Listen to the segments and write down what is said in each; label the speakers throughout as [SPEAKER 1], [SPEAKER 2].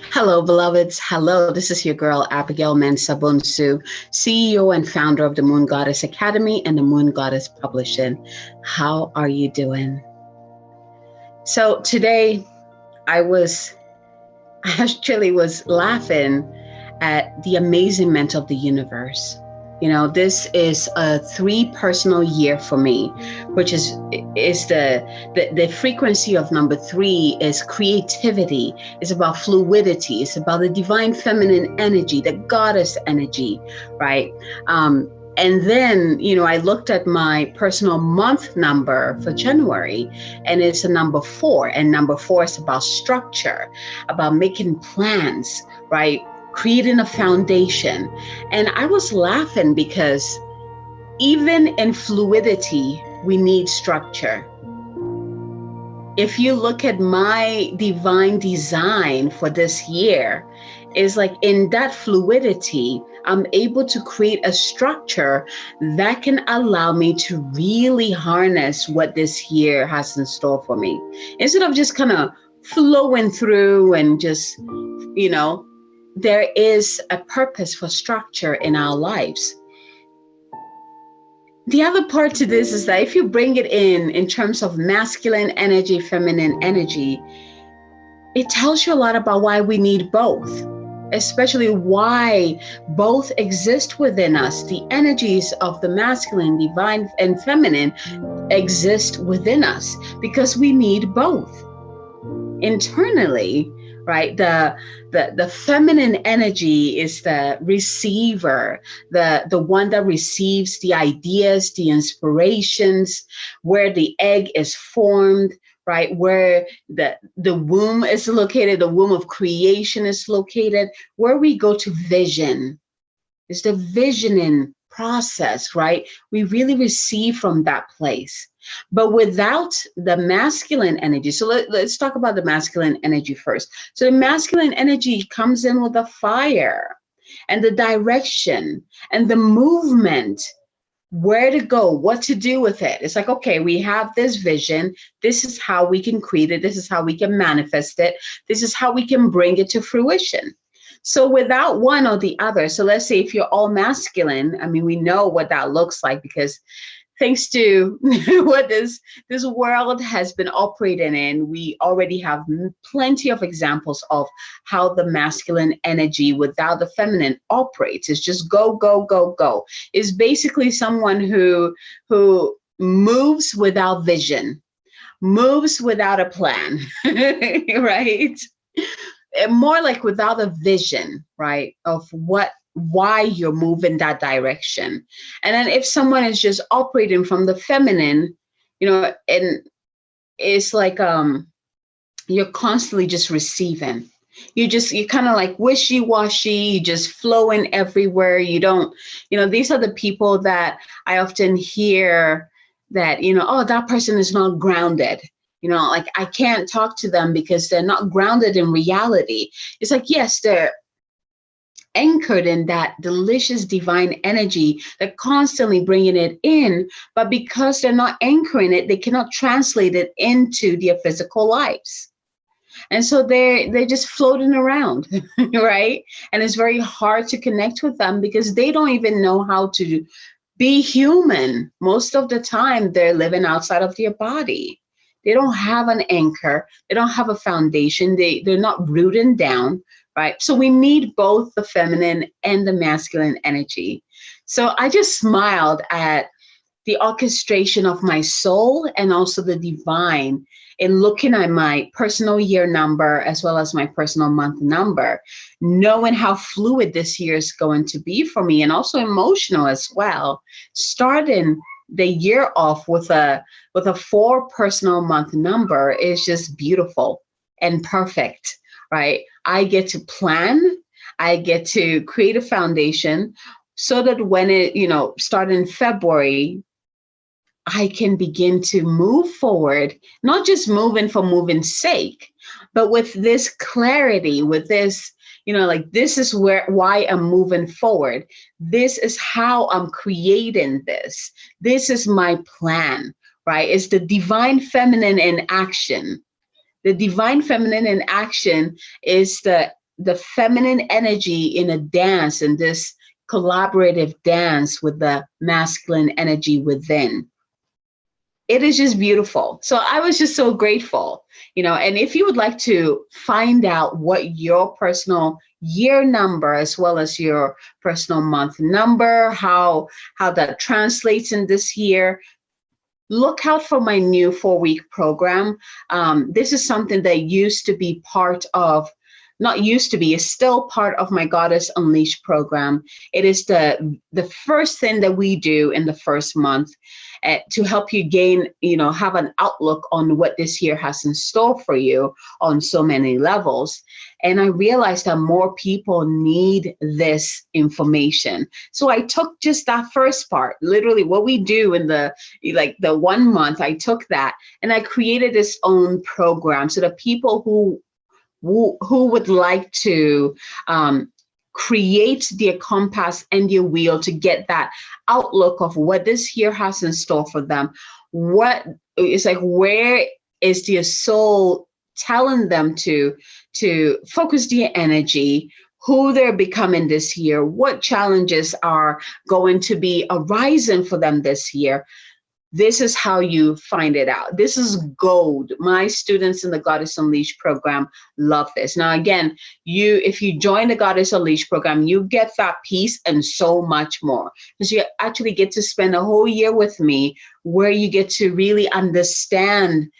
[SPEAKER 1] Hello, beloveds. Hello, this is your girl, Abigail Mensah-Bonsu, CEO and founder of the Moon Goddess Academy and the Moon Goddess Publishing. How are you doing? So today I actually was laughing at the amazement of the universe. You know, this is a 3 personal year for me, which is the frequency of number 3 is creativity. It's about fluidity. It's about the divine feminine energy, the goddess energy, right? And then, I looked at my personal month number for January, and it's a number 4. And number 4 is about structure, about making plans, right? Creating a foundation. And I was laughing because even in fluidity, we need structure. If you look at my divine design for this year, is like in that fluidity, I'm able to create a structure that can allow me to really harness what this year has in store for me. Instead of just kind of flowing through and just, there is a purpose for structure in our lives. The other part to this is that if you bring it in terms of masculine energy, feminine energy, it tells you a lot about why we need both, especially why both exist within us. The energies of the masculine, divine, and feminine exist within us because we need both. Internally, right? The feminine energy is the receiver, the one that receives the ideas, the inspirations, where the egg is formed, right? Where the womb is located, the womb of creation is located, where we go to vision. It's the visioning process, right? We really receive from that place. But without the masculine energy, so let's talk about the masculine energy first. So the masculine energy comes in with the fire and the direction and the movement, where to go, what to do with it. It's like, okay, we have this vision. This is how we can create it. This is how we can manifest it. This is how we can bring it to fruition. So without one or the other, so let's say if you're all masculine, I mean, we know what that looks like because thanks to what this world has been operating in, we already have plenty of examples of how the masculine energy without the feminine operates. It's just go, go, go, go. It's basically someone who moves without vision, moves without a plan, right? More like without a vision, right, of why you're moving that direction. And then if someone is just operating from the feminine, and it's like you're constantly just receiving. You're kind of like wishy-washy, you just flowing everywhere. You don't, these are the people that I often hear that, oh, that person is not grounded. Like I can't talk to them because they're not grounded in reality. It's like, yes, they're anchored in that delicious divine energy. They're constantly bringing it in, but because they're not anchoring it, they cannot translate it into their physical lives. And so they're just floating around, right? And it's very hard to connect with them because they don't even know how to be human. Most of the time, they're living outside of their body. They don't have an anchor. They don't have a foundation. They're not rooted down, right? So we need both the feminine and the masculine energy. So I just smiled at the orchestration of my soul and also the divine in looking at my personal year number as well as my personal month number, knowing how fluid this year is going to be for me and also emotional as well. Starting the year off with a 4 personal month number is just beautiful and perfect, right? I get to plan, I get to create a foundation so that when it, start in February, I can begin to move forward, not just moving for moving's sake, but with this clarity, with this, like, this is why I'm moving forward. This is how I'm creating this. This is my plan, right? It's the divine feminine in action. The divine feminine in action is the feminine energy in a dance, in this collaborative dance with the masculine energy within. It is just beautiful. So I was just so grateful, and if you would like to find out what your personal year number, as well as your personal month number, how that translates in this year, look out for my new 4-week program. This is something that used to be part of, not used to be, is still part of my Goddess Unleashed program. It is the first thing that we do in the first month to help you gain, have an outlook on what this year has in store for you on so many levels. And I realized that more people need this information. So I took just that first part, literally what we do in the 1 month, I took that and I created its own program so that people who would like to create their compass and their wheel to get that outlook of what this year has in store for them. What is like, where is their soul telling them to focus their energy, who they're becoming this year, what challenges are going to be arising for them this year. This is how you find it out. This is gold. My students in the Goddess Unleashed program love this. Now, again, if you join the Goddess Unleashed program, you get that piece and so much more, because you actually get to spend a whole year with me where you get to really understand,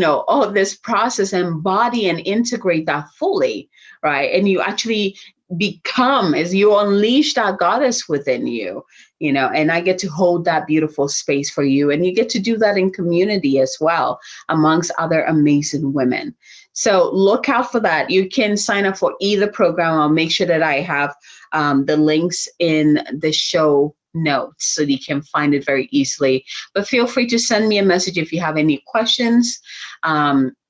[SPEAKER 1] all this process, embody and integrate that fully, right? And you actually become, as you unleash that goddess within you, and I get to hold that beautiful space for you. And you get to do that in community as well, amongst other amazing women. So look out for that. You can sign up for either program. I'll make sure that I have the links in the show notes so that you can find it very easily. But feel free to send me a message if you have any questions.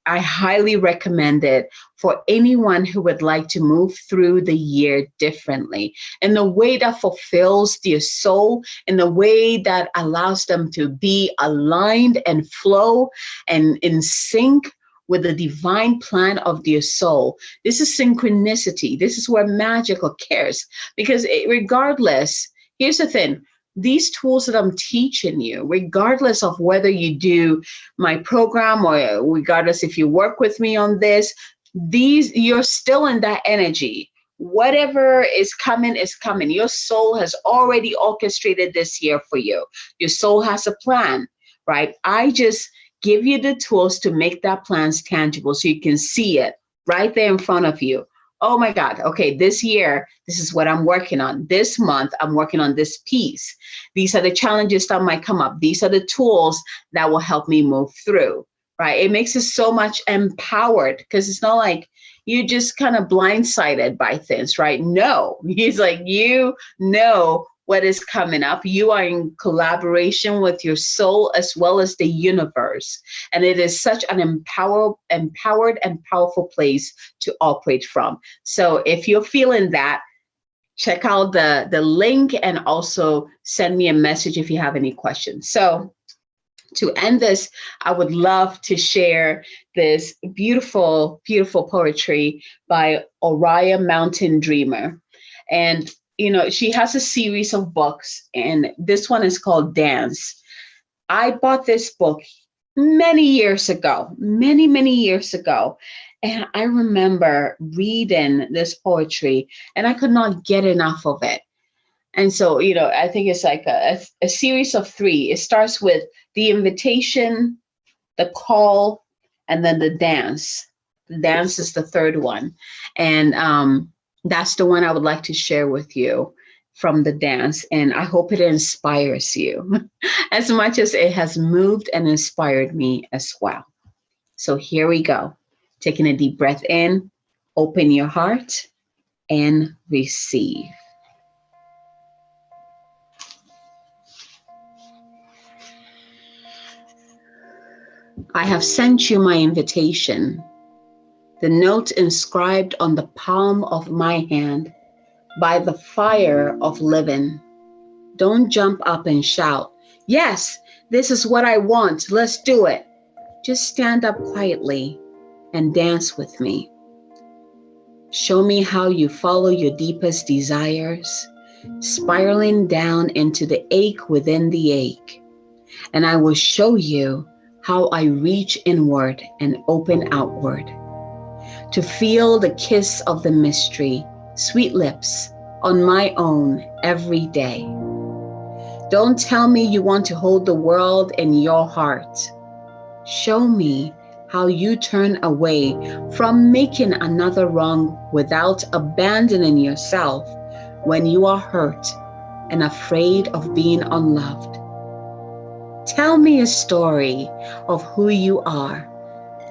[SPEAKER 1] I highly recommend it for anyone who would like to move through the year differently, in the way that fulfills their soul, in the way that allows them to be aligned and flow and in sync with the divine plan of their soul. This is synchronicity. This is where magic occurs, because regardless, here's the thing. These tools that I'm teaching you, regardless of whether you do my program or regardless if you work with me on this, you're still in that energy. Whatever is coming is coming. Your soul has already orchestrated this year for you. Your soul has a plan, right? I just give you the tools to make that plans tangible so you can see it right there in front of you. Oh my God, okay, this year, this is what I'm working on. This month, I'm working on this piece. These are the challenges that might come up. These are the tools that will help me move through, right? It makes us so much empowered, because it's not like you just kind of blindsided by things, right? No, he's like, what is coming up. You are in collaboration with your soul as well as the universe. And it is such an empowered and powerful place to operate from. So if you're feeling that, check out the link and also send me a message if you have any questions. So to end this, I would love to share this beautiful, beautiful poetry by Oriah Mountain Dreamer. And she has a series of books, and this one is called Dance. I bought this book many years ago, many years ago. And I remember reading this poetry and I could not get enough of it. And so, I think it's like a series of 3. It starts with the invitation, the call, and then the dance. The dance is the third one. And that's the one I would like to share with you from the dance. And I hope it inspires you as much as it has moved and inspired me as well. So here we go. Taking a deep breath in, open your heart, and receive. I have sent you my invitation, the note inscribed on the palm of my hand by the fire of living. Don't jump up and shout, "Yes, this is what I want. Let's do it." Just stand up quietly and dance with me. Show me how you follow your deepest desires, spiraling down into the ache within the ache. And I will show you how I reach inward and open outward to feel the kiss of the mystery, sweet lips, on my own every day. Don't tell me you want to hold the world in your heart. Show me how you turn away from making another wrong without abandoning yourself when you are hurt and afraid of being unloved. Tell me a story of who you are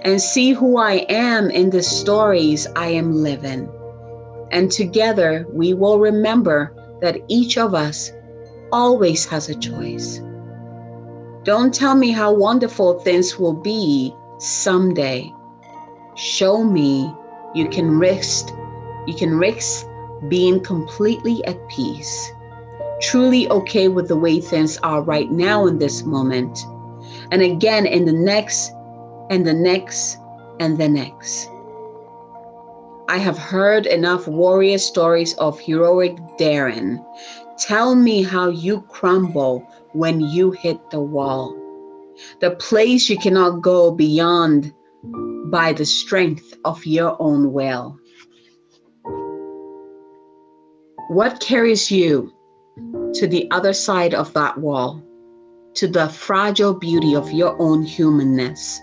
[SPEAKER 1] and see who I am in the stories I am living. And together we will remember that each of us always has a choice. Don't tell me how wonderful things will be someday. Show me you can risk being completely at peace, truly okay with the way things are right now in this moment, and again in the next, and the next, and the next. I have heard enough warrior stories of heroic daring. Tell me how you crumble when you hit the wall, the place you cannot go beyond by the strength of your own will. What carries you to the other side of that wall, to the fragile beauty of your own humanness?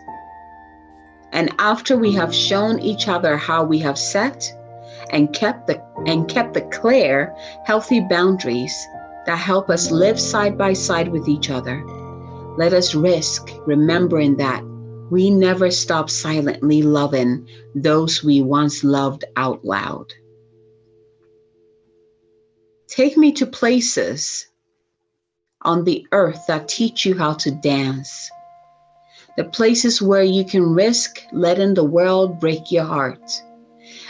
[SPEAKER 1] And after we have shown each other how we have set and kept the clear, healthy boundaries that help us live side by side with each other, let us risk remembering that we never stop silently loving those we once loved out loud. Take me to places on the earth that teach you how to dance, the places where you can risk letting the world break your heart.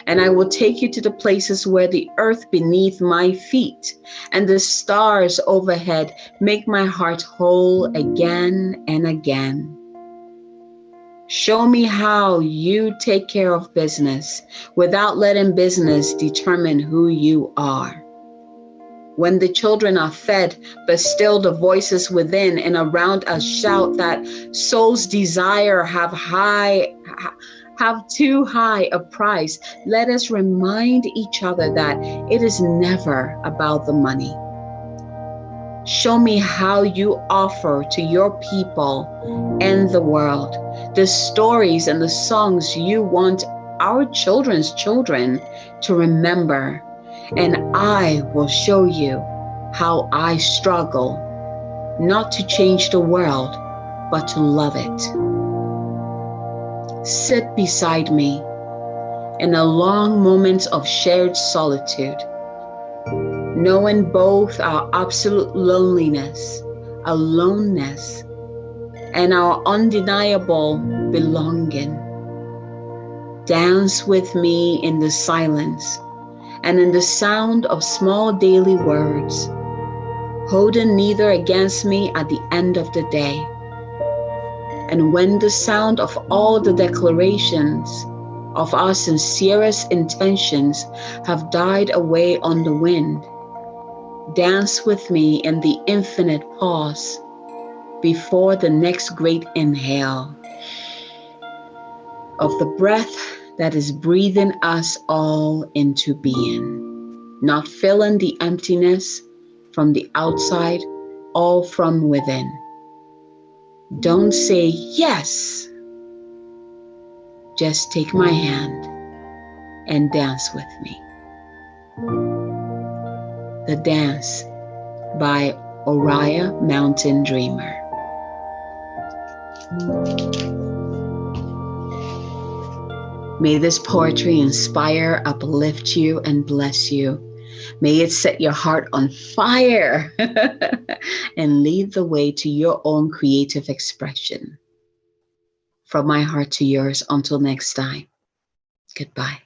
[SPEAKER 1] And I will take you to the places where the earth beneath my feet and the stars overhead make my heart whole again and again. Show me how you take care of business without letting business determine who you are. When the children are fed, but still the voices within and around us shout that soul's desire have too high a price, let us remind each other that it is never about the money. Show me how you offer to your people and the world the stories and the songs you want our children's children to remember. And I will show you how I struggle not to change the world, but to love it. Sit beside me in a long moment of shared solitude, knowing both our absolute loneliness, aloneness, and our undeniable belonging. Dance with me in the silence and in the sound of small daily words, holding neither against me at the end of the day. And when the sound of all the declarations of our sincerest intentions have died away on the wind, dance with me in the infinite pause before the next great inhale of the breath that is breathing us all into being, not filling the emptiness from the outside, all from within. Don't say yes, just take my hand and dance with me. The Dance by Oriah Mountain Dreamer. May this poetry inspire, uplift you, and bless you. May it set your heart on fire and lead the way to your own creative expression. from my heart to yours. Until next time, goodbye.